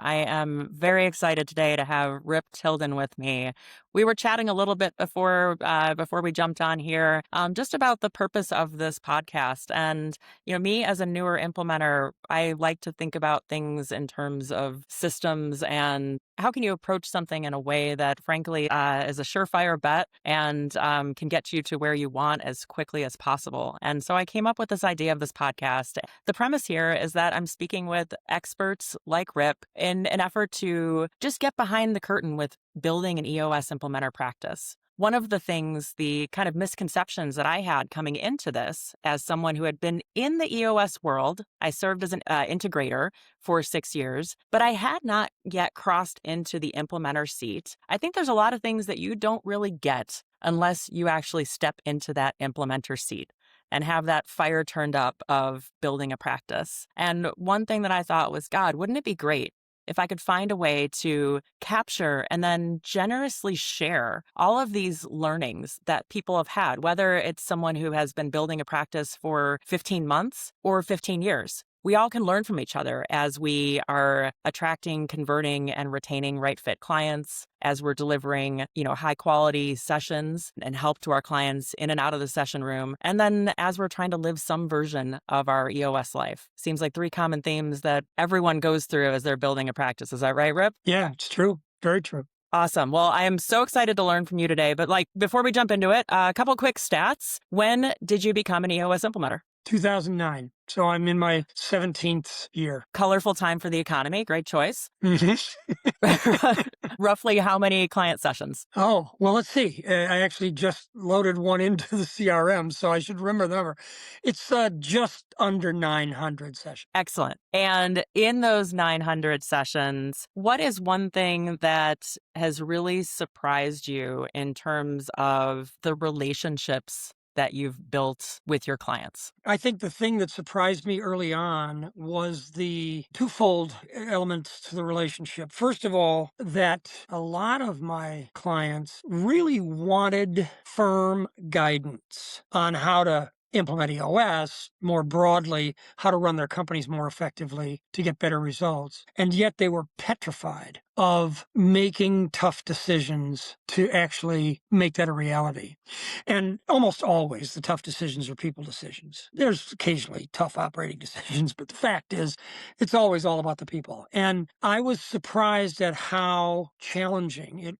I am very excited today to have Rip Tilden with me. We were chatting a little bit before we jumped on here, just about the purpose of this podcast. And me as a newer implementer, I like to think about things in terms of systems and how can you approach something in a way that, frankly, is a surefire bet and can get you to where you want as quickly as possible. And so I came up with this idea of this podcast. The premise here is that I'm speaking with experts like Rip in an effort to just get behind the curtain with building an EOS implementer practice. One of the things, the kind of misconceptions that I had coming into this as someone who had been in the EOS world, I served as an integrator for 6 years, but I had not yet crossed into the implementer seat. I think there's a lot of things that you don't really get unless you actually step into that implementer seat and have that fire turned up of building a practice. And one thing that I thought was, God, wouldn't it be great if I could find a way to capture and then generously share all of these learnings that people have had, whether it's someone who has been building a practice for 15 months or 15 years. We all can learn from each other as we are attracting, converting, and retaining right fit clients, as we're delivering, high quality sessions and help to our clients in and out of the session room. And then as we're trying to live some version of our EOS life. Seems like three common themes that everyone goes through as they're building a practice. Is that right, Rip? Yeah, it's true. Very true. Awesome. Well, I am so excited to learn from you today. But before we jump into it, a couple quick stats. When did you become an EOS implementer? 2009. So I'm in my 17th year. Colorful time for the economy. Great choice. Mhm. Roughly how many client sessions? Oh, well, let's see. I actually just loaded one into the CRM, so I should remember the number. It's just under 900 sessions. Excellent. And in those 900 sessions, what is one thing that has really surprised you in terms of the relationships that you've built with your clients? I think the thing that surprised me early on was the twofold elements to the relationship. First of all, that a lot of my clients really wanted firm guidance on how to implement EOS more broadly, how to run their companies more effectively to get better results. And yet they were petrified of making tough decisions to actually make that a reality. And almost always the tough decisions are people decisions. There's occasionally tough operating decisions, but the fact is it's always all about the people. And I was surprised at how challenging it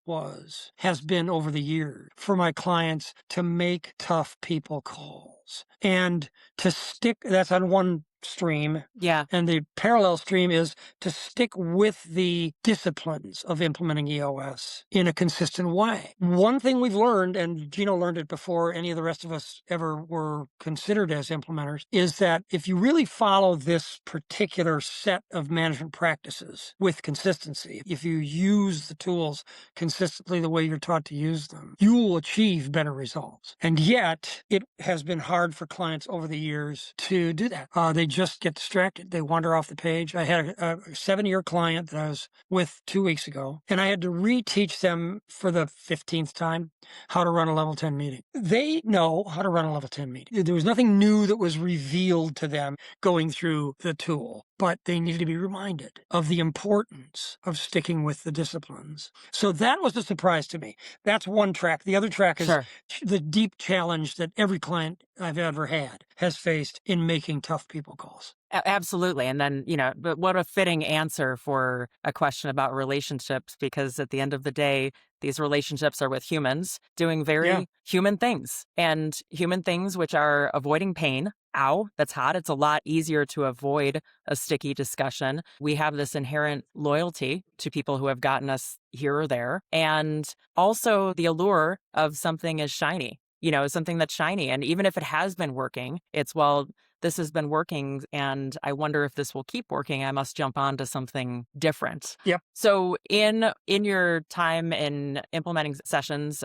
has been over the years for my clients to make tough people calls and to stick. That's on one stream. Yeah. And the parallel stream is to stick with the disciplines of implementing EOS in a consistent way. One thing we've learned, and Gino learned it before any of the rest of us ever were considered as implementers, is that if you really follow this particular set of management practices with consistency, if you use the tools consistently the way you're taught to use them, you will achieve better results. And yet, it has been hard for clients over the years to do that. They just get distracted. They wander off the page. I had a 7-year client that I was with 2 weeks ago, and I had to reteach them for the 15th time how to run a level 10 meeting. They know how to run a level 10 meeting. There was nothing new that was revealed to them going through the tool, but they needed to be reminded of the importance of sticking with the disciplines. So that was a surprise to me. That's one track. The other track is Sure. the deep challenge that every client I've ever had has faced in making tough people calls. Absolutely. And then, but what a fitting answer for a question about relationships, because at the end of the day, these relationships are with humans doing Yeah. very human things, and human things which are avoiding pain. Ow, that's hot. It's a lot easier to avoid a sticky discussion. We have this inherent loyalty to people who have gotten us here or there. And also the allure of something is shiny, something that's shiny. And even if it has been working, it's, well, this has been working and I wonder if this will keep working. I must jump on to something different. Yep. So in your time in implementing sessions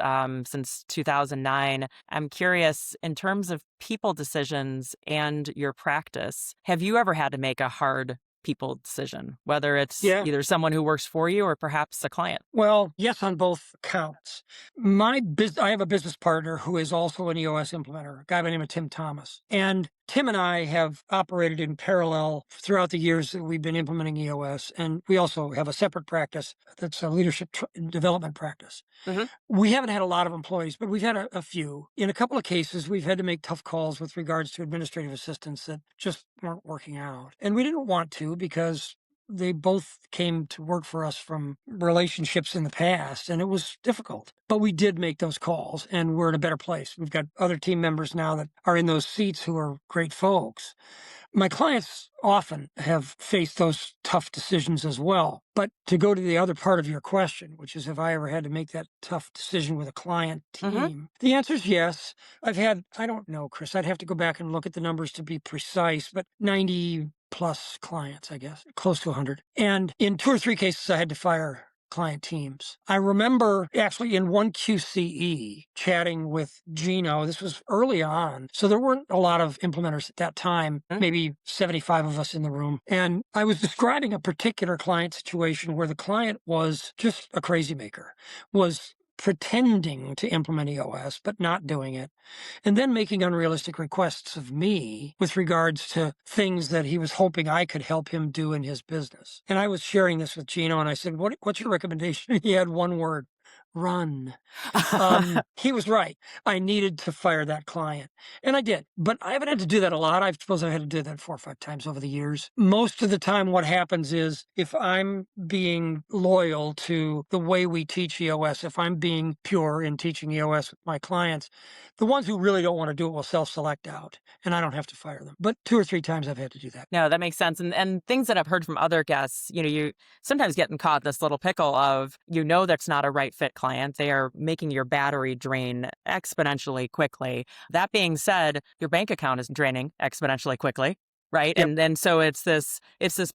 since 2009, I'm curious, in terms of people decisions and your practice, have you ever had to make a hard people decision, whether it's Yeah. either someone who works for you or perhaps a client? Well, yes, on both counts. I have a business partner who is also an EOS implementer, a guy by the name of Tim Thomas. And Tim and I have operated in parallel throughout the years that we've been implementing EOS, and we also have a separate practice that's a leadership development practice. Hmm. We haven't had a lot of employees, but we've had a few. In a couple of cases, we've had to make tough calls with regards to administrative assistants that just weren't working out. And we didn't want to because they both came to work for us from relationships in the past, and it was difficult. But we did make those calls, and we're in a better place. We've got other team members now that are in those seats who are great folks. My clients often have faced those tough decisions as well. But to go to the other part of your question, which is, have I ever had to make that tough decision with a client Hmm. team? The answer is yes. I've had, I don't know, Chris, I'd have to go back and look at the numbers to be precise, but 90 plus clients, I guess, close to 100. And in two or three cases, I had to fire client teams. I remember actually in one QCE chatting with Gino. This was early on. So there weren't a lot of implementers at that time, maybe 75 of us in the room. And I was describing a particular client situation where the client was just a crazy maker, was pretending to implement EOS, but not doing it, and then making unrealistic requests of me with regards to things that he was hoping I could help him do in his business. And I was sharing this with Gino, and I said, what's your recommendation? He had one word: run. He was right. I needed to fire that client, and I did. But I haven't had to do that a lot. I suppose I had to do that 4 or 5 times over the years. Most of the time, what happens is if I'm being loyal to the way we teach EOS, if I'm being pure in teaching EOS with my clients, the ones who really don't want to do it will self-select out, and I don't have to fire them. But 2 or 3 times I've had to do that. No, that makes sense. And things that I've heard from other guests, you sometimes getting caught in this little pickle of, that's not a right fit client. They are making your battery drain exponentially quickly. That being said, your bank account is draining exponentially quickly. Right. Yep. And then so it's this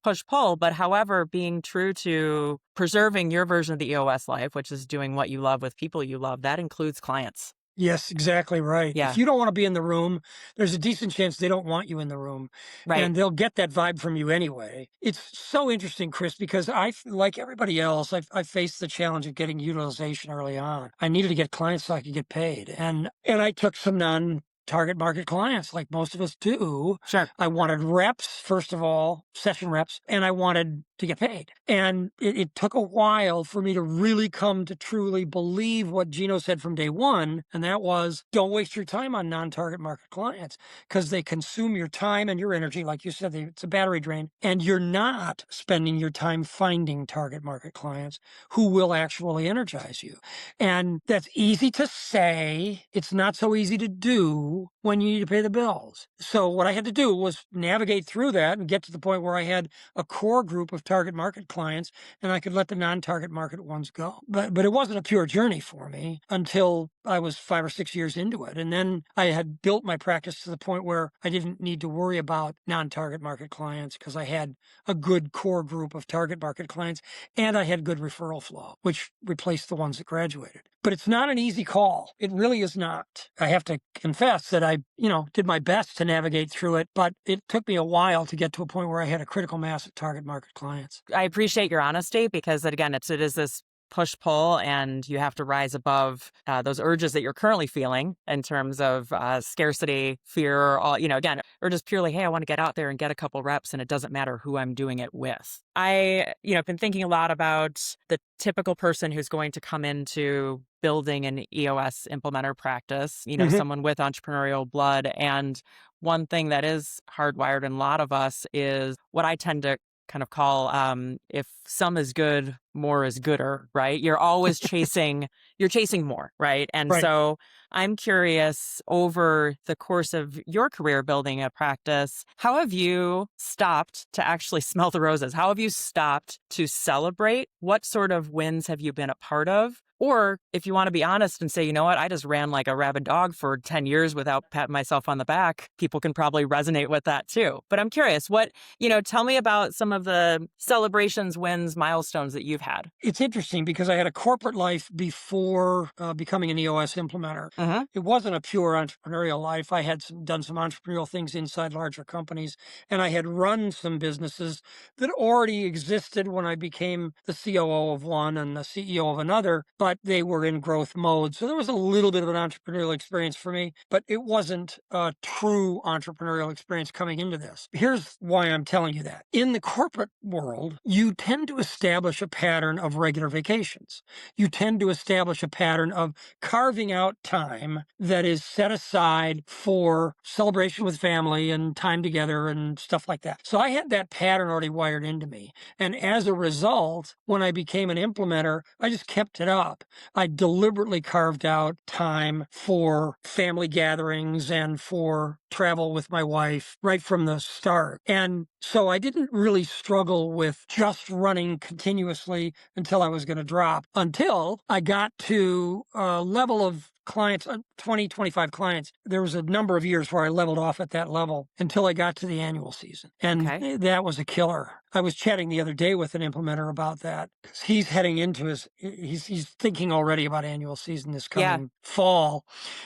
push pull, but however, being true to preserving your version of the EOS life, which is doing what you love with people you love, that includes clients. Yes, exactly right. If Yeah. you don't want to be in the room, there's a decent chance they don't want you in the room, Right. and they'll get that vibe from you anyway. It's so interesting, Chris, because like everybody else, I faced the challenge of getting utilization early on. I needed to get clients so I could get paid, and I took some non-target market clients, like most of us do. Sure. I wanted reps, first of all, session reps, and I wanted to get paid. And it took a while for me to really come to truly believe what Gino said from day one. And that was, don't waste your time on non-target market clients because they consume your time and your energy. Like you said, it's a battery drain. And you're not spending your time finding target market clients who will actually energize you. And that's easy to say. It's not so easy to do when you need to pay the bills. So what I had to do was navigate through that and get to the point where I had a core group of target market clients, and I could let the non-target market ones go. But it wasn't a pure journey for me until I was 5 or 6 years into it. And then I had built my practice to the point where I didn't need to worry about non-target market clients because I had a good core group of target market clients and I had good referral flow, which replaced the ones that graduated. But it's not an easy call. It really is not. I have to confess that I, did my best to navigate through it, but it took me a while to get to a point where I had a critical mass of target market clients. I appreciate your honesty because, again, it is this push pull, and you have to rise above those urges that you're currently feeling in terms of scarcity, fear, all again, or just purely, hey, I want to get out there and get a couple reps, and it doesn't matter who I'm doing it with. I, been thinking a lot about the typical person who's going to come into building an EOS implementer practice, Mhm. someone with entrepreneurial blood. And one thing that is hardwired in a lot of us is what I tend to kind of call if some is good, more is gooder, right? You're chasing more, right? And Right. so I'm curious, over the course of your career building a practice, how have you stopped to actually smell the roses? How have you stopped to celebrate? What sort of wins have you been a part of? Or if you want to be honest and say, you know what, I just ran like a rabid dog for 10 years without patting myself on the back, people can probably resonate with that too. But I'm curious, tell me about some of the celebrations, wins, milestones that you've had? It's interesting because I had a corporate life before becoming an EOS implementer. Hmm. It wasn't a pure entrepreneurial life. I had done some entrepreneurial things inside larger companies, and I had run some businesses that already existed when I became the COO of one and the CEO of another, but they were in growth mode. So there was a little bit of an entrepreneurial experience for me, but it wasn't a true entrepreneurial experience coming into this. Here's why I'm telling you that. In the corporate world, you tend to establish a pattern of regular vacations. You tend to establish a pattern of carving out time that is set aside for celebration with family and time together and stuff like that. So I had that pattern already wired into me. And as a result, when I became an implementer, I just kept it up. I deliberately carved out time for family gatherings and for travel with my wife right from the start. And so I didn't really struggle with just running continuously until I was going to drop, until I got to a level of clients, 20, 25 clients. There was a number of years where I leveled off at that level until I got to the annual season. And Okay. that was a killer. I was chatting the other day with an implementer about that, 'cause he's heading into he's thinking already about annual season this Yeah. coming fall.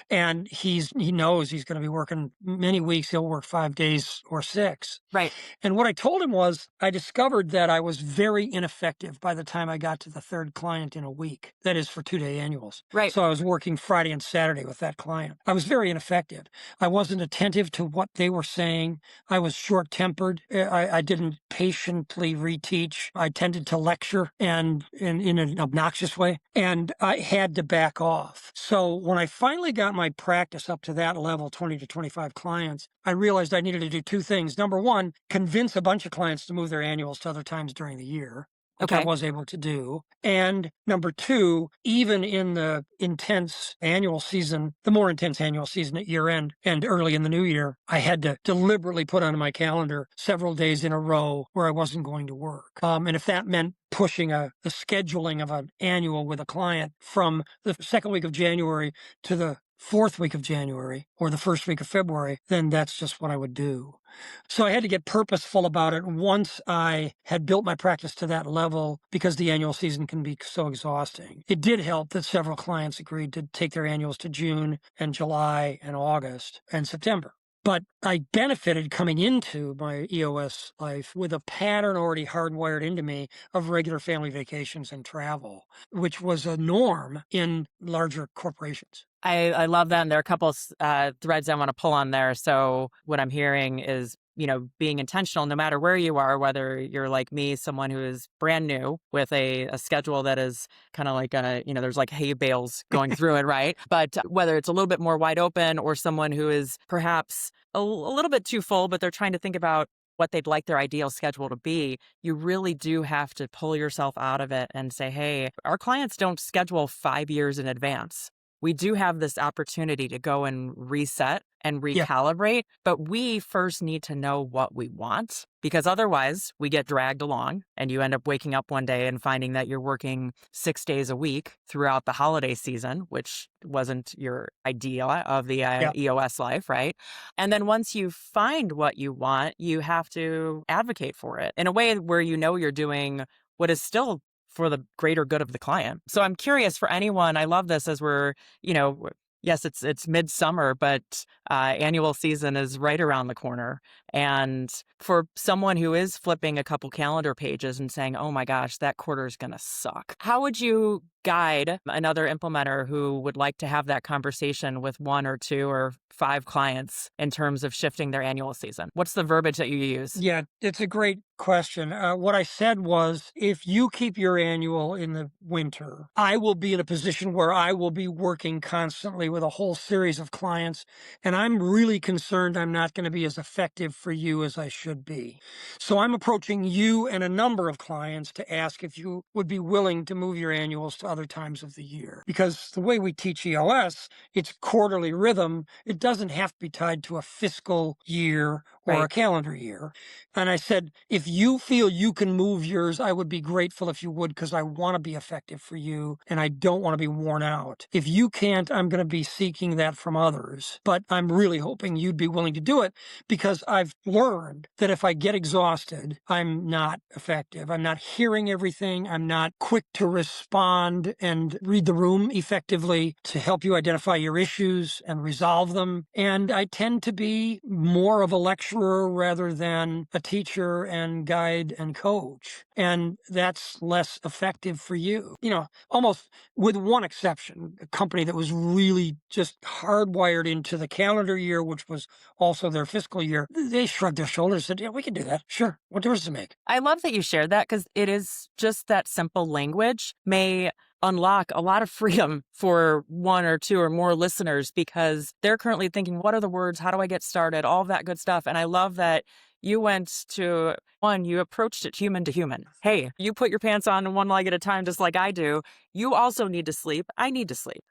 And he knows he's going to be working many weeks. He'll work 5 days or six. Right. And what I told him was, I discovered that I was very ineffective by the time I got to the third client in a week. That is for 2-day annuals. Right. So I was working Friday and Saturday with that client. I was very ineffective. I wasn't attentive to what they were saying. I was short tempered. I didn't patiently reteach. I tended to lecture and in an obnoxious way. And I had to back off. So when I finally got my practice up to that level, 20 to 25 clients, I realized I needed to do two things. Number one, convince a bunch of clients to move their annuals to other times during the year, which I Okay. was able to do. And number two, even in the intense annual season, the more intense annual season at year end and early in the new year, I had to deliberately put on my calendar several days in a row where I wasn't going to work. And if that meant pushing the scheduling of an annual with a client from the second week of January to the fourth week of January or the first week of February, then that's just what I would do. So I had to get purposeful about it once I had built my practice to that level because the annual season can be so exhausting. It did help that several clients agreed to take their annuals to June and July and August and September. But I benefited coming into my EOS life with a pattern already hardwired into me of regular family vacations and travel, which was a norm in larger corporations. I love that. And there are a couple threads I want to pull on there. So what I'm hearing is, being intentional no matter where you are, whether you're like me, someone who is brand new with a schedule that is kind of like there's like hay bales going through it, right? But whether it's a little bit more wide open or someone who is perhaps a little bit too full, but they're trying to think about what they'd like their ideal schedule to be, you really do have to pull yourself out of it and say, hey, our clients don't schedule 5 years in advance. We do have this opportunity to go and reset and Yeah, recalibrate, but we first need to know what we want because otherwise we get dragged along and you end up waking up one day and finding that you're working 6 days a week throughout the holiday season, which wasn't your idea of the yeah. EOS life, right? And then once you find what you want, you have to advocate for it in a way where you're doing what is still for the greater good of the client. So I'm curious for anyone, I love this as we're, yes, it's midsummer, but annual season is right around the corner. And for someone who is flipping a couple calendar pages and saying, oh my gosh, that quarter is going to suck, how would you guide another implementer who would like to have that conversation with one or two or five clients in terms of shifting their annual season? What's the verbiage that you use? Yeah, it's a great question. What I said was, if you keep your annual in the winter, I will be in a position where I will be working constantly with a whole series of clients, and I'm really concerned I'm not going to be as effective for you as I should be. So I'm approaching you and a number of clients to ask if you would be willing to move your annuals to other times of the year. Because the way we teach EOS, it's quarterly rhythm. It doesn't have to be tied to a fiscal year or Right. a calendar year. And I said, if you feel you can move yours, I would be grateful if you would, because I want to be effective for you and I don't want to be worn out. If you can't, I'm going to be seeking that from others. But I'm really hoping you'd be willing to do it, because I've learned that if I get exhausted, I'm not effective. I'm not hearing everything. I'm not quick to respond and read the room effectively to help you identify your issues and resolve them. And I tend to be more of a lecturer rather than a teacher and guide and coach. And that's less effective for you. Almost with one exception, a company that was really just hardwired into the calendar year, which was also their fiscal year, they shrugged their shoulders and said, yeah, we can do that. Sure. What difference does it make? I love that you shared that because it is just that simple language may unlock a lot of freedom for one or two or more listeners because they're currently thinking, what are the words? How do I get started? All of that good stuff. And I love that you went to one, you approached it human to human. Hey, you put your pants on one leg at a time, just like I do. You also need to sleep. I need to sleep.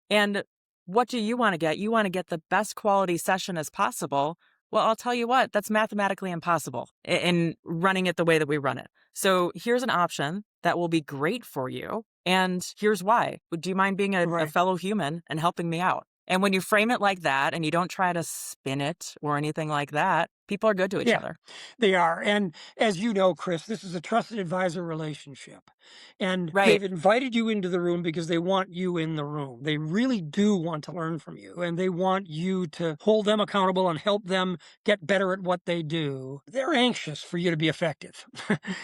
And what do you want to get? You want to get the best quality session as possible. Well, I'll tell you what, that's mathematically impossible in running it the way that we run it. So here's an option that will be great for you. And here's why. Do you mind being a Right. fellow human and helping me out? And when you frame it like that and you don't try to spin it or anything like that, people are good to each Yeah, other. they are. And as you know, Chris, this is a trusted advisor relationship. And Right. they've invited you into the room because they want you in the room. They really do want to learn from you, and they want you to hold them accountable and help them get better at what they do. They're anxious for you to be effective.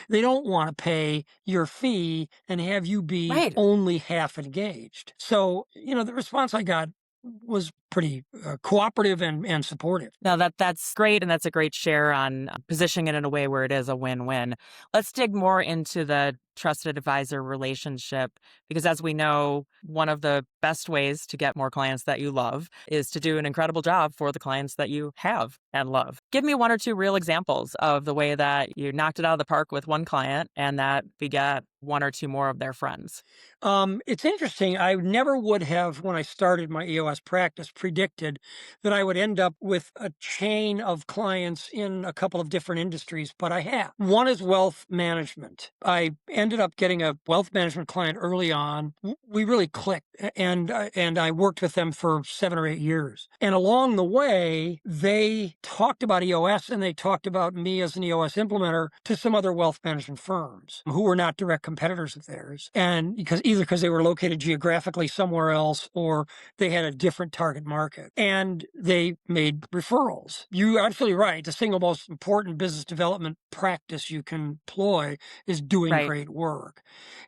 They don't want to pay your fee and have you be Right. only half engaged. So, the response I got was pretty cooperative and supportive. No, that's great, and that's a great share on positioning it in a way where it is a win-win. Let's dig more into the trusted advisor relationship because as we know, one of the best ways to get more clients that you love is to do an incredible job for the clients that you have and love. Give me one or two real examples of the way that you knocked it out of the park with one client and that begat one or two more of their friends. It's interesting. I never would have, when I started my EOS practice, predicted that I would end up with a chain of clients in a couple of different industries, but I have. One is wealth management. I ended up getting a wealth management client early on. We really clicked, and I worked with them for 7 or 8 years. And along the way, they talked about EOS and they talked about me as an EOS implementer to some other wealth management firms who were not direct competitors of theirs. And because they were located geographically somewhere else or they had a different target market, and they made referrals. You're absolutely right. The single most important business development practice you can employ is doing Right. great work.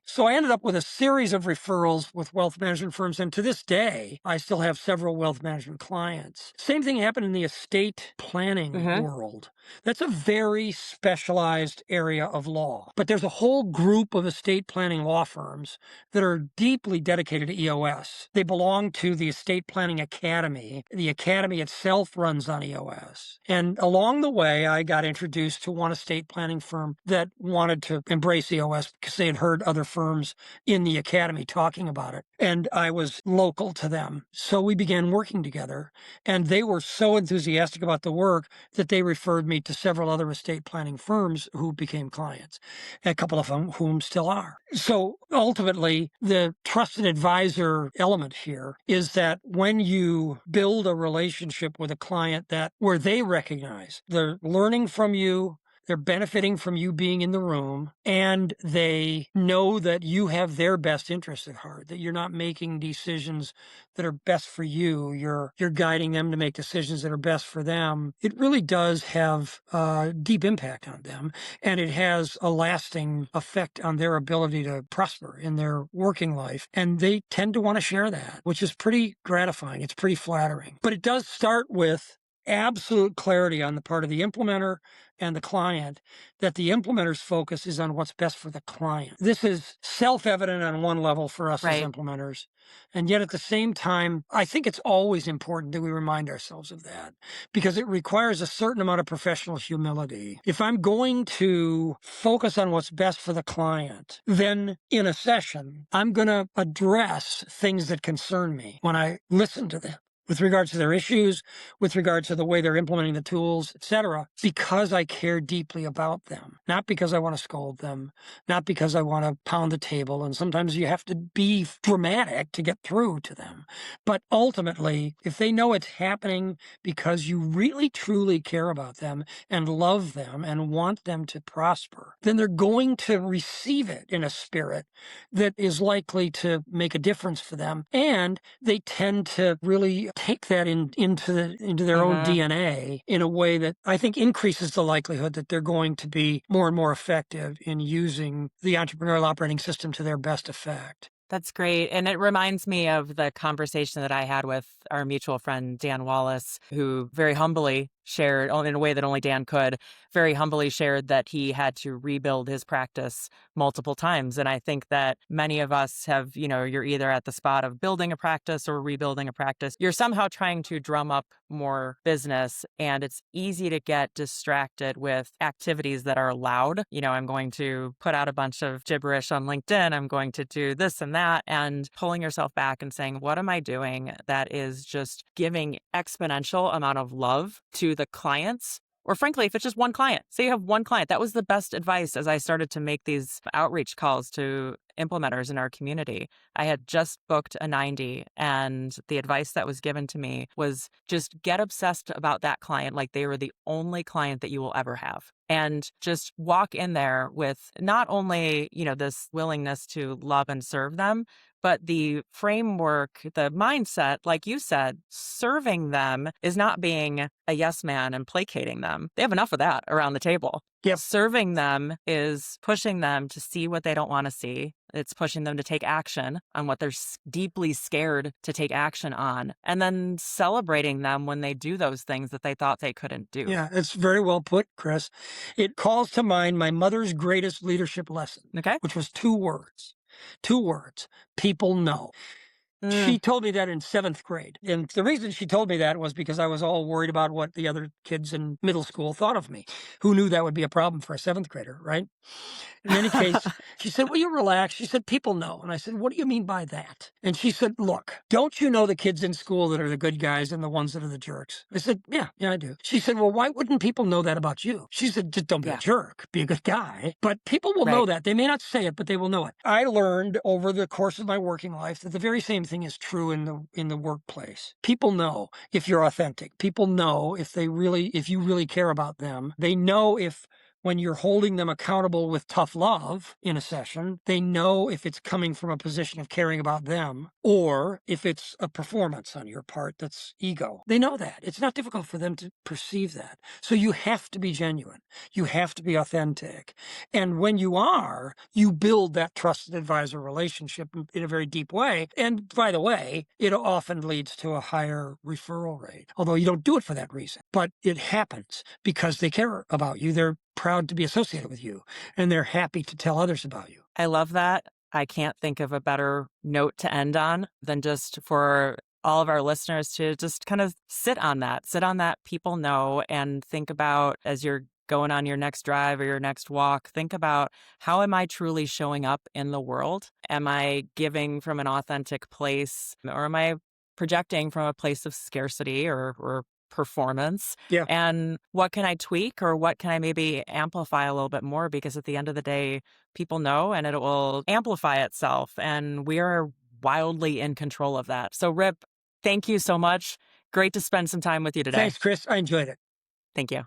So I ended up with a series of referrals with wealth management firms. And to this day, I still have several wealth management clients. Same thing happened in the estate planning Hmm. world. That's a very specialized area of law. But there's a whole group of estate planning law firms that are deeply dedicated to EOS. They belong to the Estate Planning Academy. The academy itself runs on EOS. And along the way, I got introduced to one estate planning firm that wanted to embrace EOS because they had heard other firms in the academy talking about it. And I was local to them. So we began working together. And they were so enthusiastic about the work that they referred me to several other estate planning firms who became clients, a couple of them whom still are. So ultimately, the trusted advisor element here is that when you build a relationship with a client that where they recognize they're learning from you, they're benefiting from you being in the room, and they know that you have their best interests at heart, that you're not making decisions that are best for you. You're guiding them to make decisions that are best for them. It really does have a deep impact on them, and it has a lasting effect on their ability to prosper in their working life. And they tend to want to share that, which is pretty gratifying. It's pretty flattering. But it does start with absolute clarity on the part of the implementer and the client that the implementer's focus is on what's best for the client. This is self-evident on one level for us as Right. implementers. And yet at the same time, I think it's always important that we remind ourselves of that because it requires a certain amount of professional humility. If I'm going to focus on what's best for the client, then in a session, I'm going to address things that concern me when I listen to them. with regards to their issues, with regards to the way they're implementing the tools, etc., because I care deeply about them, not because I want to scold them, not because I want to pound the table. And sometimes you have to be dramatic to get through to them. But ultimately, if they know it's happening because you really truly care about them and love them and want them to prosper, then they're going to receive it in a spirit that is likely to make a difference for them. And they tend to really take that into their own Hmm. DNA in a way that I think increases the likelihood that they're going to be more and more effective in using the entrepreneurial operating system to their best effect. That's great. And it reminds me of the conversation that I had with our mutual friend, Dan Wallace, who very humbly shared, in a way that only Dan could, very humbly shared that he had to rebuild his practice multiple times. And I think that many of us have, you're either at the spot of building a practice or rebuilding a practice. You're somehow trying to drum up more business, and it's easy to get distracted with activities that are loud. I'm going to put out a bunch of gibberish on LinkedIn. I'm going to do this and that, and pulling yourself back and saying, what am I doing that is just giving exponential amount of love to the clients? Or frankly, if it's just one client, say you have one client, that was the best advice as I started to make these outreach calls to implementers in our community. I had just booked a 90, and the advice that was given to me was just get obsessed about that client like they were the only client that you will ever have. And just walk in there with not only, this willingness to love and serve them, but the framework, the mindset, like you said, serving them is not being a yes man and placating them. They have enough of that around the table. Yep. Serving them is pushing them to see what they don't want to see. It's pushing them to take action on what they're deeply scared to take action on, and then celebrating them when they do those things that they thought they couldn't do. Yeah, it's very well put, Chris. It calls to mind my mother's greatest leadership lesson, Okay? which was two words. Two words. People know. Mm, She told me that in seventh grade. And the reason she told me that was because I was all worried about what the other kids in middle school thought of me. Who knew that would be a problem for a seventh grader, right? In any case, she said, "Will you relax?" She said, "People know." And I said, "What do you mean by that?" And she said, "Look, don't you know the kids in school that are the good guys and the ones that are the jerks?" I said, "Yeah, I do." She said, "Well, why wouldn't people know that about you?" She said, "Just don't be a yeah, jerk, be a good guy." But people will know right. that. They may not say it, but they will know it. I learned over the course of my working life that the very same thing is true in the workplace. People know if you're authentic. People know if you really care about them. They know if when you're holding them accountable with tough love in a session, they know if it's coming from a position of caring about them or if it's a performance on your part that's ego. They know that. It's not difficult for them to perceive that. So you have to be genuine. You have to be authentic. And when you are, you build that trusted advisor relationship in a very deep way. And by the way, it often leads to a higher referral rate, although you don't do it for that reason. But it happens because they care about you. They're proud to be associated with you, and they're happy to tell others about you. I love that. I can't think of a better note to end on than just for all of our listeners to just kind of sit on that people know, and think about as you're going on your next drive or your next walk, think about, how am I truly showing up in the world? Am I giving from an authentic place, or am I projecting from a place of scarcity or performance? Yeah. And what can I tweak, or what can I maybe amplify a little bit more? Because at the end of the day, people know, and it will amplify itself. And we are wildly in control of that. So, Rip, thank you so much. Great to spend some time with you today. Thanks, Chris. I enjoyed it. Thank you.